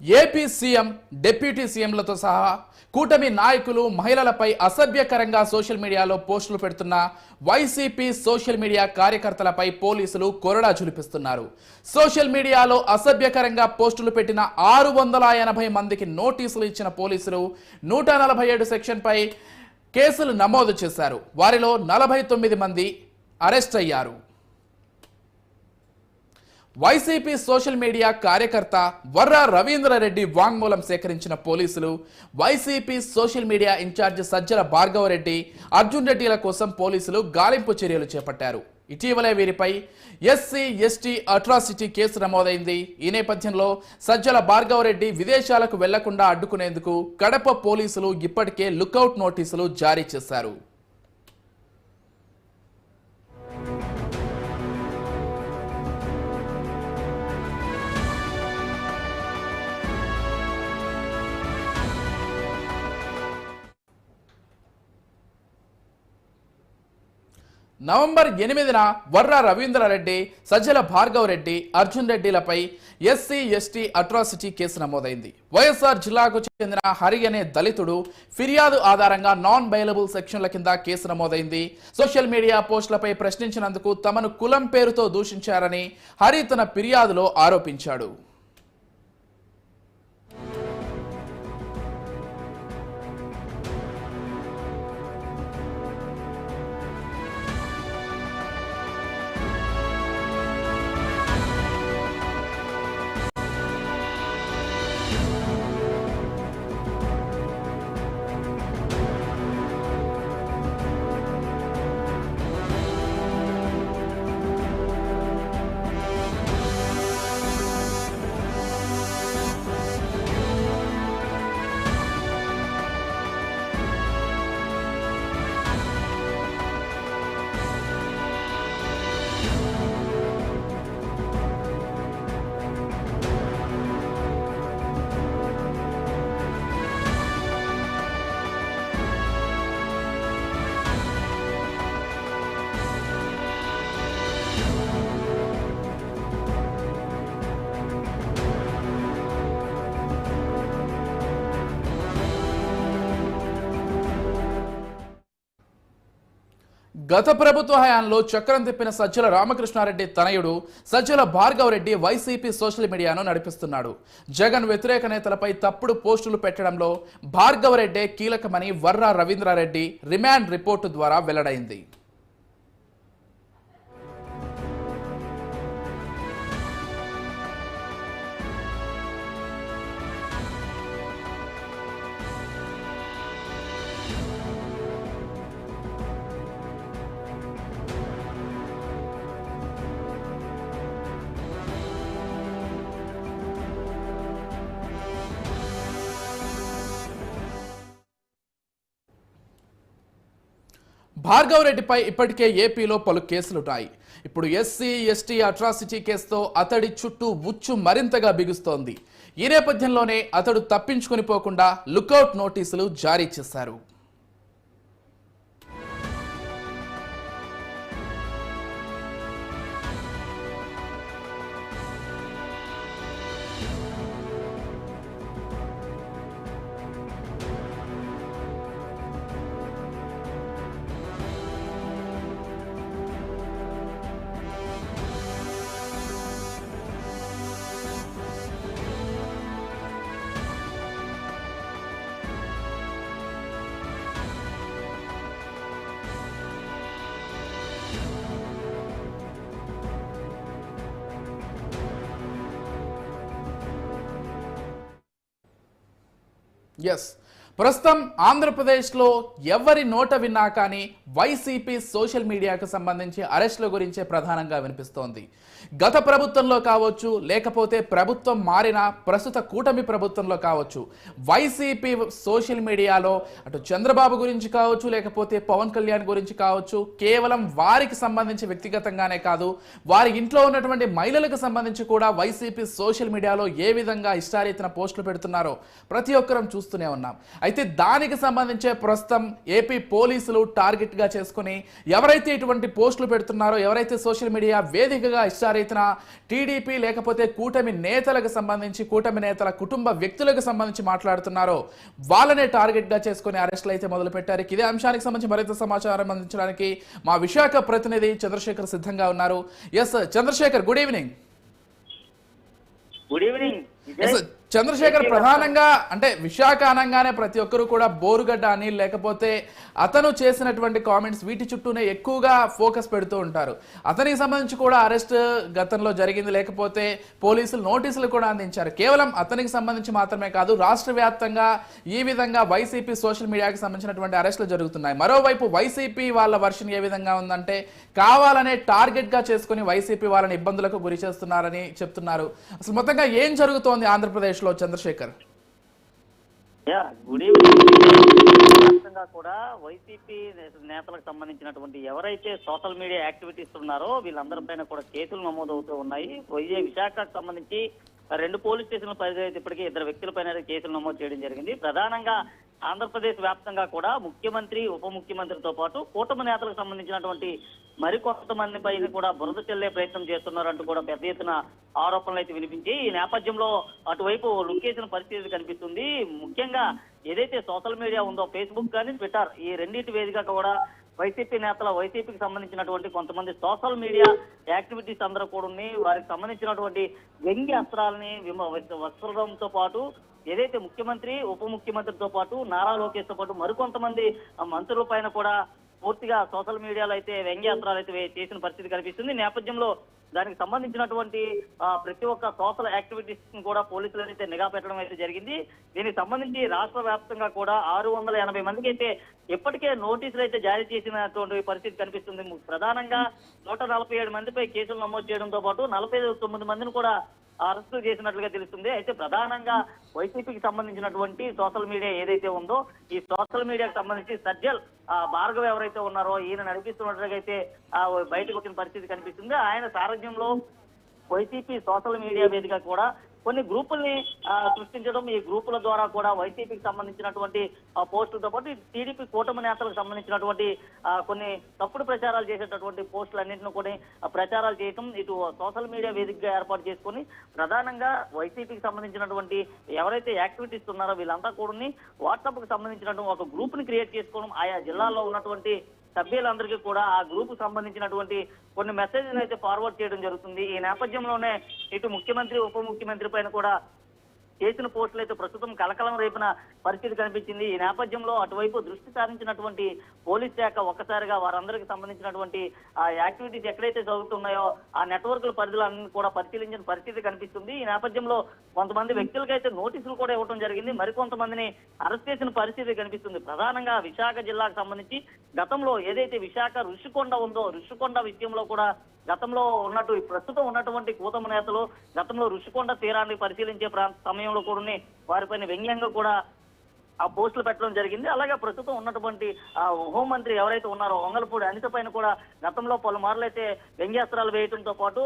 AP CM deputy సీఎంలతో సహా కూటమి నాయకులు మహిళలపై అసభ్యకరంగా సోషల్ మీడియాలో పోస్టులు పెడుతున్న వైసీపీ సోషల్ మీడియా కార్యకర్తలపై పోలీసులు కొరడా ఝుళిపిస్తున్నారు. సోషల్ మీడియాలో అసభ్యకరంగా పోస్టులు పెట్టిన 680 మందికి నోటీసులు ఇచ్చిన పోలీసులు 147 సెక్షన్పై కేసులు నమోదు చేశారు. వారిలో 49 మంది అరెస్ట్ అయ్యారు. వైసీపీ సోషల్ మీడియా కార్యకర్త వర్రా రవీంద్రారెడ్డి వాంగ్మూలం సేకరించిన పోలీసులు YCP social media incharge Sajjala Bhargava Reddy, Arjun రెడ్డిల కోసం పోలీసులు గాలింపు చర్యలు చేపట్టారు. ఇటీవలే వీరిపై ఎస్సీ ఎస్టీ అట్రాసిటీ కేసు నమోదైంది. ఈ నేపథ్యంలో సజ్జల భార్గవరెడ్డి విదేశాలకు వెళ్లకుండా అడ్డుకునేందుకు కడప పోలీసులు ఇప్పటికే లుకౌట్ నోటీసులు జారీ చేశారు. నవంబర్ 8న వర్రా రవీంద్రారెడ్డి, సజ్జల భార్గవరెడ్డి, అర్జున్ రెడ్డిలపై ఎస్సీ ఎస్టీ అట్రాసిటీ కేసు నమోదైంది. వైఎస్ఆర్ జిల్లాకు చెందిన హరి అనే దళితుడు ఫిర్యాదు ఆధారంగా నాన్ బెయిలబుల్ సెక్షన్ల కింద కేసు నమోదైంది. సోషల్ మీడియా పోస్టులపై ప్రశ్నించినందుకు తమను కులం పేరుతో దూషించారని హరి తన ఫిర్యాదులో ఆరోపించాడు. గత ప్రభుత్వ హయాంలో చక్రం తిప్పిన సజ్జల రామకృష్ణారెడ్డి తనయుడు సజ్జల భార్గవరెడ్డి వైసీపీ సోషల్ మీడియాను నడిపిస్తున్నాడు. జగన్ వ్యతిరేక నేతలపై తప్పుడు పోస్టులు పెట్టడంలో భార్గవరెడ్డే కీలకమని వర్రా రవీంద్రారెడ్డి రిమాండ్ రిపోర్టు ద్వారా వెల్లడైంది. భార్గవరెడ్డిపై ఇప్పటికే ఏపీలో పలు కేసులున్నాయి. ఇప్పుడు ఎస్సీ ఎస్టీ అట్రాసిటీ కేసుతో అతడి చుట్టూ ఉచ్చు మరింతగా బిగుస్తోంది. ఈ నేపథ్యంలోనే అతడు తప్పించుకొని పోకుండా లుకౌట్ నోటీసులు జారీ చేశారు. ప్రస్తుతం ఆంధ్రప్రదేశ్లో ఎవరి నోట విన్నా కానీ వైసీపీ సోషల్ మీడియాకు సంబంధించి అరెస్టుల గురించే ప్రధానంగా వినిపిస్తోంది. గత ప్రభుత్వంలో కావచ్చు, లేకపోతే ప్రభుత్వం మారిన ప్రస్తుత కూటమి ప్రభుత్వంలో కావచ్చు, వైసీపీ సోషల్ మీడియాలో అటు చంద్రబాబు గురించి కావచ్చు, లేకపోతే పవన్ కళ్యాణ్ గురించి కావచ్చు, కేవలం వారికి సంబంధించి వ్యక్తిగతంగానే కాదు, వారి ఇంట్లో ఉన్నటువంటి మహిళలకు సంబంధించి కూడా వైసీపీ సోషల్ మీడియాలో ఏ విధంగా ఇష్టారీతన పోస్టులు పెడుతున్నారో ప్రతి ఒక్కరం చూస్తూనే ఉన్నాం. అయితే దానికి సంబంధించే ప్రస్తుతం ఏపీ పోలీసులు టార్గెట్ గా చేసుకుని ఎవరైతే ఇటువంటి పోస్టులు పెడుతున్నారో, ఎవరైతే సోషల్ మీడియా వేదికగా ఇష్టారీతిన టీడీపీ లేకపోతే కూటమి నేతలకు సంబంధించి, కూటమి నేతల కుటుంబ వ్యక్తులకు సంబంధించి మాట్లాడుతున్నారో వాళ్ళనే టార్గెట్ గా చేసుకుని అరెస్టులు అయితే మొదలు పెట్టారు. ఇదే అంశానికి సంబంధించి మరింత సమాచారం అందించడానికి మా విశాఖ ప్రతినిధి చంద్రశేఖర్ సిద్ధంగా ఉన్నారు. S Chandrashekar, good evening. Good evening. Chandrashekar, ప్రధానంగా అంటే విశాఖ అనగానే ప్రతి ఒక్కరు కూడా బోరుగడ్డ అని లేకపోతే అతను చేసినటువంటి కామెంట్స్ వీటి చుట్టూనే ఎక్కువగా ఫోకస్ పెడుతూ ఉంటారు. అతనికి సంబంధించి కూడా అరెస్ట్ గతంలో జరిగింది, లేకపోతే పోలీసులు నోటీసులు కూడా అందించారు. కేవలం అతనికి సంబంధించి మాత్రమే కాదు, రాష్ట్ర వ్యాప్తంగా ఈ విధంగా వైసీపీ సోషల్ మీడియాకి సంబంధించినటువంటి అరెస్టులు జరుగుతున్నాయి. మరోవైపు వైసీపీ వాళ్ళ వర్షన్ ఏ విధంగా ఉందంటే కావాలనే టార్గెట్ గా చేసుకుని వైసీపీ వాళ్ళని ఇబ్బందులకు గురి చేస్తున్నారని చెప్తున్నారు. అసలు మొత్తంగా ఏం జరుగుతోంది ఆంధ్రప్రదేశ్ లో చంద్రశేఖర్? Good evening. కూడా వైసీపీ నేతలకు సంబంధించినటువంటి ఎవరైతే సోషల్ మీడియా యాక్టివిటీస్ ఉన్నారో వీళ్ళందరిపైన కూడా కేసులు నమోదవుతూ ఉన్నాయి. విశాఖకు సంబంధించి 2 పోలీస్ స్టేషన్ల పరిధి అయితే ఇప్పటికీ 2 వ్యక్తులపైన కేసులు నమోదు చేయడం జరిగింది. ప్రధానంగా ఆంధ్రప్రదేశ్ వ్యాప్తంగా కూడా ముఖ్యమంత్రి, ఉప ముఖ్యమంత్రితో పాటు కూటమి నేతలకు సంబంధించినటువంటి మరికొంతమంది పైన కూడా బురద చెల్లే ప్రయత్నం చేస్తున్నారంటూ కూడా పెద్ద ఎత్తున ఆరోపణలు అయితే వినిపించి, ఈ నేపథ్యంలో అటువైపు లుకేసిన పరిస్థితి కనిపిస్తుంది. ముఖ్యంగా ఏదైతే సోషల్ మీడియా ఉందో, ఫేస్బుక్ కానీ ట్విట్టర్, ఈ రెండింటి వేదికగా కూడా వైసీపీ నేతల, వైసీపీకి సంబంధించినటువంటి కొంతమంది సోషల్ మీడియా యాక్టివిటీస్ అందరూ కూడా వారికి సంబంధించినటువంటి వ్యంగ్య అస్త్రాలని వస్త్రంతో పాటు ఏదైతే ముఖ్యమంత్రి, ఉప ముఖ్యమంత్రితో పాటు నారా లోకేష్ తో పాటు మరికొంతమంది మంత్రుల పైన కూడా పూర్తిగా సోషల్ మీడియాలో అయితే వ్యంగ్యాస్త్రాలు అయితే చేసిన పరిస్థితి కనిపిస్తుంది. నేపథ్యంలో దానికి సంబంధించినటువంటి ప్రతి ఒక్క సోషల్ యాక్టివిటీస్ కూడా పోలీసులు అయితే నిఘా పెట్టడం అయితే జరిగింది. దీనికి సంబంధించి రాష్ట్ర వ్యాప్తంగా కూడా 680 మందికి అయితే ఇప్పటికే నోటీసులు అయితే జారీ చేసినటువంటి పరిస్థితి కనిపిస్తుంది. ప్రధానంగా 147 మందిపై కేసులు నమోదు చేయడంతో పాటు 49 మందిని కూడా అరెస్టు చేసినట్లుగా తెలుస్తుంది. అయితే ప్రధానంగా వైసీపీకి సంబంధించినటువంటి సోషల్ మీడియా ఏదైతే ఉందో, ఈ సోషల్ మీడియాకి సంబంధించి సజ్జల్ భార్గవ్ ఎవరైతే ఉన్నారో ఈయన నడిపిస్తున్నట్లుగా అయితే బయటకు వచ్చిన పరిస్థితి కనిపిస్తుంది. ఆయన సారథ్యంలో వైసీపీ సోషల్ మీడియా వేదిక కూడా కొన్ని గ్రూపుల్ని సృష్టించడం, ఈ గ్రూపుల ద్వారా కూడా వైసీపీకి సంబంధించినటువంటి పోస్టులతో పాటు టీడీపీ కూటమి నేతలకు సంబంధించినటువంటి కొన్ని తప్పుడు ప్రచారాలు చేసేటటువంటి పోస్టులన్నింటినీ కూడా ప్రచారాలు చేయడం, ఇటు సోషల్ మీడియా వేదికగా ఏర్పాటు చేసుకుని ప్రధానంగా వైసీపీకి సంబంధించినటువంటి ఎవరైతే యాక్టివిటీస్ ఉన్నారో వీళ్ళంతా కూడా వాట్సాప్ కు సంబంధించినటువంటి ఒక గ్రూప్ ని క్రియేట్ చేసుకోవడం, ఆయా జిల్లాల్లో ఉన్నటువంటి సభ్యులందరికీ కూడా ఆ గ్రూప్ సంబంధించినటువంటి కొన్ని మెసేజ్లు అయితే ఫార్వర్డ్ చేయడం జరుగుతుంది. ఈ నేపథ్యంలోనే ఇటు ముఖ్యమంత్రి, ఉప ముఖ్యమంత్రి పైన కూడా చేసిన పోస్టులు అయితే ప్రస్తుతం కలకలం రేపిన పరిస్థితి కనిపించింది. ఈ నేపథ్యంలో అటువైపు దృష్టి సారించినటువంటి పోలీస్ శాఖ ఒక్కసారిగా వారందరికి సంబంధించినటువంటి ఆ యాక్టివిటీస్ ఎక్కడైతే జరుగుతున్నాయో ఆ నెట్వర్క్ల పరిధులన్నీ కూడా పరిశీలించిన పరిస్థితి కనిపిస్తుంది. ఈ నేపథ్యంలో కొంతమంది వ్యక్తులకైతే నోటీసులు కూడా ఇవ్వడం జరిగింది, మరికొంతమందిని అరెస్ట్ చేసిన పరిస్థితి కనిపిస్తుంది. ప్రధానంగా విశాఖ జిల్లాకు సంబంధించి గతంలో ఏదైతే విశాఖ ఋషికొండ ఉందో, ఋషికొండ విషయంలో కూడా గతంలో ఉన్నట్టు ప్రస్తుతం ఉన్నటువంటి కూటమి నేతలు గతంలో ఋషికొండ తీరాన్ని పరిశీలించే సమయంలో కూడా వారిపైన వ్యంగ్యంగా కూడా ఆ పోస్టులు పెట్టడం జరిగింది. అలాగే ప్రస్తుతం ఉన్నటువంటి హోంమంత్రి ఎవరైతే ఉన్నారో వంగలపూడి అనిత పైన కూడా గతంలో పలుమార్లు అయితే వ్యంగ్యాస్త్రాలు వేయడంతో పాటు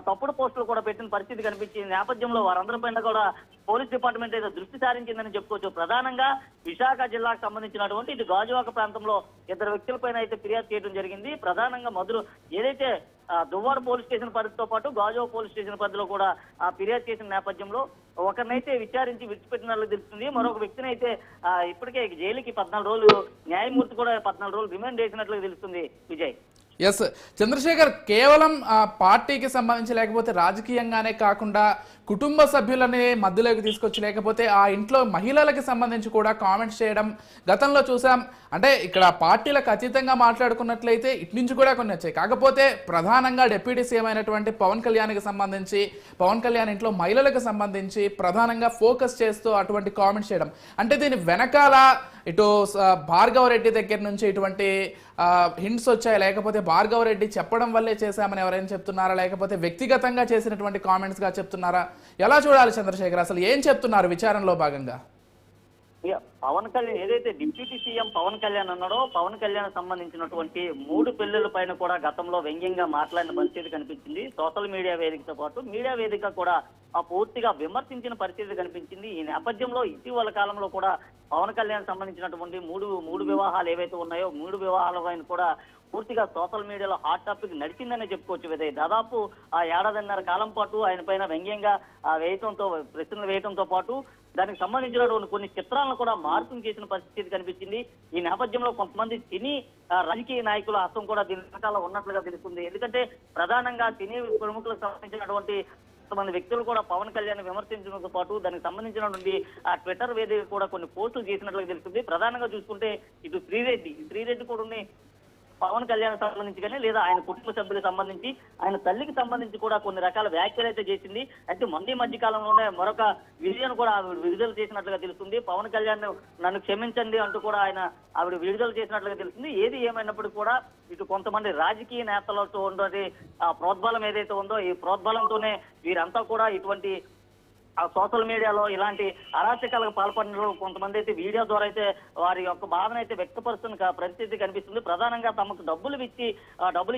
తప్పుడు పోస్టులు కూడా పెట్టిన పరిస్థితి కనిపించింది. నేపథ్యంలో వారందరిపైన కూడా పోలీస్ డిపార్ట్మెంట్ అయితే దృష్టి సారించిందని చెప్పుకోవచ్చు. ప్రధానంగా విశాఖ జిల్లాకు సంబంధించినటువంటి ఇటు గాజువాక ప్రాంతంలో 2 వ్యక్తులపైన అయితే ఫిర్యాదు చేయడం జరిగింది. ప్రధానంగా ఏదైతే దువ్వాడ పోలీస్ స్టేషన్ పరిధితో పాటు గాజువాక పోలీస్ స్టేషన్ పరిధిలో కూడా ఫిర్యాదు చేసిన నేపథ్యంలో ఒకరినైతే విచారించి విడిచిపెట్టినట్లు తెలుస్తుంది. మరొక వ్యక్తిని అయితే ఇప్పటికే జైలుకి 14 రోజులు, న్యాయమూర్తి కూడా 14 రోజులు రిమాండ్ చేసినట్లు తెలుస్తుంది. విజయ్. ఎస్ చంద్రశేఖర్, కేవలం పార్టీకి సంబంధించి లేకపోతే రాజకీయంగానే కాకుండా కుటుంబ సభ్యులని మధ్యలోకి తీసుకొచ్చి లేకపోతే ఆ ఇంట్లో మహిళలకు సంబంధించి కూడా కామెంట్స్ చేయడం గతంలో చూసాం. అంటే ఇక్కడ పార్టీలకు అతీతంగా మాట్లాడుకున్నట్లయితే ఇటు నుంచి కూడా కొన్ని వచ్చాయి. కాకపోతే ప్రధానంగా డిప్యూటీ సీఎం అయినటువంటి పవన్ కళ్యాణ్కి సంబంధించి, పవన్ కళ్యాణ్ ఇంట్లో మహిళలకు సంబంధించి ప్రధానంగా ఫోకస్ చేస్తూ అటువంటి కామెంట్స్ చేయడం, అంటే దీని వెనకాల ఇటు భార్గవ రెడ్డి దగ్గర నుంచి ఇటువంటి హింట్స్ వచ్చాయి, లేకపోతే భార్గవ రెడ్డి చెప్పడం వల్లే చేశామని ఎవరైనా చెప్తున్నారా, లేకపోతే వ్యక్తిగతంగా చేసినటువంటి కామెంట్స్ గా చెప్తున్నారా? ఎలా చూడాలి చంద్రశేఖర్, అసలు ఏం చెప్తున్నారు విచారణలో భాగంగా? పవన్ కళ్యాణ్ ఏదైతే డిప్యూటీ సీఎం పవన్ కళ్యాణ్ అన్నాడో, పవన్ కళ్యాణ్ సంబంధించినటువంటి 3 పెళ్లిళ్ల పైన కూడా గతంలో వ్యంగ్యంగా మాట్లాడిన పరిస్థితి కనిపించింది. సోషల్ మీడియా వేదికతో పాటు మీడియా వేదిక కూడా పూర్తిగా విమర్శించిన పరిస్థితి కనిపించింది. ఈ నేపథ్యంలో ఇటీవల కాలంలో కూడా పవన్ కళ్యాణ్ సంబంధించినటువంటి మూడు వివాహాలు ఏవైతే ఉన్నాయో 3 వివాహాలపైన కూడా పూర్తిగా సోషల్ మీడియాలో హాట్ టాపిక్ నడిచిందనే చెప్పుకోవచ్చు. విజయ్ దాదాపు ఆ ఏడాదిన్నర కాలం పాటు ఆయన పైన వ్యంగ్యంగా ప్రశ్నలు వేయడంతో పాటు దానికి సంబంధించినటువంటి కొన్ని చిత్రాలను కూడా మార్పులు చేసిన పరిస్థితి కనిపించింది. ఈ నేపథ్యంలో కొంతమంది సినీ రాజకీయ నాయకుల హస్తం కూడా దీని వెనకాల ఉన్నట్లుగా తెలుస్తుంది. ఎందుకంటే ప్రధానంగా సినీ ప్రముఖులకు సంబంధించినటువంటి కొంతమంది వ్యక్తులు కూడా పవన్ కళ్యాణ్ విమర్శించడంతో పాటు దానికి సంబంధించినటువంటి ఆ ట్విట్టర్ వేదిక కూడా కొన్ని పోస్టులు చేసినట్లుగా తెలుస్తుంది. ప్రధానంగా చూసుకుంటే ఇటు శ్రీరెడ్డి కూడా పవన్ కళ్యాణ్ సంబంధించి కానీ లేదా ఆయన కుటుంబ సభ్యులకు సంబంధించి ఆయన తల్లికి సంబంధించి కూడా కొన్ని రకాల వ్యాఖ్యలు అయితే చేసింది. అయితే మధ్య కాలంలోనే మరొక వీడియోను కూడా ఆవిడ విడుదల చేసినట్లుగా తెలుస్తుంది. పవన్ కళ్యాణ్ నన్ను క్షమించండి అంటూ కూడా ఆవిడ విడుదల చేసినట్లుగా తెలుస్తుంది. ఏది ఏమైనప్పటికీ కూడా ఇటు కొంతమంది రాజకీయ నేతలతో ఉన్నటువంటి ఆ ప్రోద్బలం ఏదైతే ఉందో ఈ ప్రోద్బలంతోనే వీరంతా కూడా ఇటువంటి సోషల్ మీడియాలో ఇలాంటి అరాచకాలకు పాల్పడిన కొంతమంది అయితే వీడియో ద్వారా అయితే వారి యొక్క బాధను అయితే వ్యక్తపరుస్తున్న పరిస్థితి కనిపిస్తుంది. ప్రధానంగా తమకు డబ్బులు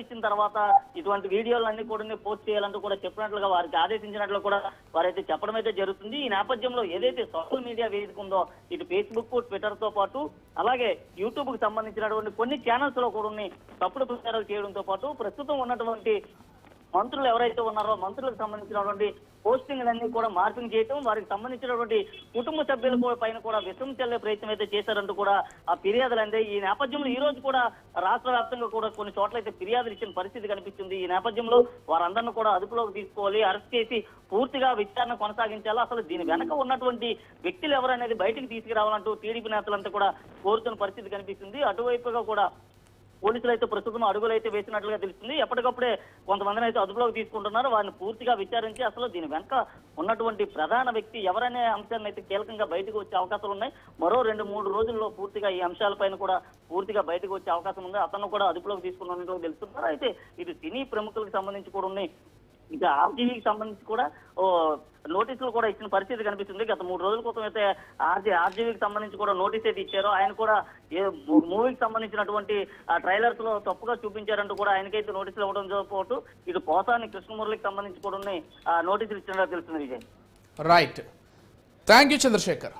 ఇచ్చిన తర్వాత ఇటువంటి వీడియోలన్నీ కూడా పోస్ట్ చేయాలంటూ కూడా చెప్పినట్లుగా వారికి ఆదేశించినట్లు కూడా వారైతే చెప్పడం అయితే జరుగుతుంది. ఈ నేపథ్యంలో ఏదైతే సోషల్ మీడియా వేదిక ఉందో ఇటు ఫేస్బుక్ ట్విట్టర్ తో పాటు అలాగే యూట్యూబ్ కు సంబంధించినటువంటి కొన్ని ఛానల్స్ లో కూడా తప్పుడు ప్రచారాలు చేయడంతో పాటు ప్రస్తుతం ఉన్నటువంటి మంత్రులు ఎవరైతే ఉన్నారో మంత్రులకు సంబంధించినటువంటి పోస్టింగ్లన్నీ కూడా మార్పింగ్ చేయటం వారికి సంబంధించినటువంటి కుటుంబ సభ్యుల పైన కూడా విషం చెల్లే ప్రయత్నం అయితే చేశారంటూ కూడా ఆ ఫిర్యాదులు అందే. ఈ నేపథ్యంలో ఈ రోజు కూడా రాష్ట్ర వ్యాప్తంగా కూడా కొన్ని చోట్ల అయితే ఫిర్యాదులు ఇచ్చిన పరిస్థితి కనిపిస్తుంది. ఈ నేపథ్యంలో వారందరినీ కూడా అదుపులోకి తీసుకోవాలి, అరెస్ట్ చేసి పూర్తిగా విచారణ కొనసాగించాలి. అసలు దీని వెనక ఉన్నటువంటి వ్యక్తులు ఎవరనేది బయటికి తీసుకురావాలంటూ టీడీపీ నేతలంతా కూడా కోరుతున్న పరిస్థితి కనిపిస్తుంది. అటువైపుగా కూడా పోలీసులు అయితే ప్రస్తుతం అడుగులు అయితే వేసినట్లుగా తెలుస్తుంది. ఎప్పటికప్పుడే కొంతమందిని అయితే అదుపులోకి తీసుకుంటున్నారు. వారిని పూర్తిగా విచారించి అసలు దీని వెనక ఉన్నటువంటి ప్రధాన వ్యక్తి ఎవరనే అంశాన్ని అయితే కీలకంగా బయటకు వచ్చే అవకాశాలు ఉన్నాయి. మరో 2-3 రోజుల్లో పూర్తిగా ఈ అంశాలపైన కూడా పూర్తిగా బయటకు వచ్చే అవకాశం ఉంది. అతను కూడా అదుపులోకి తీసుకున్నట్లు తెలుస్తున్నారు. అయితే ఇది సినీ ప్రముఖులకు సంబంధించి కూడా ఉన్నాయి. ఇక ఆర్జీవీకి సంబంధించి కూడా నోటీసులు కూడా ఇచ్చిన పరిస్థితి కనిపిస్తుంది. గత 3 రోజుల క్రితం అయితే ఆర్జీవీకి సంబంధించి కూడా నోటీస్ అయితే ఇచ్చారు. ఆయన కూడా మూవీకి సంబంధించినటువంటి ట్రైలర్స్ లో తప్పుగా చూపించారంటూ కూడా ఆయనకైతే నోటీసులు ఇవ్వడంతో పాటు ఇటు పోసాని కృష్ణమురళికి సంబంధించి కూడా నోటీసులు ఇచ్చినట్టు తెలుస్తుంది. Vijay right, thank you Chandrasekhar.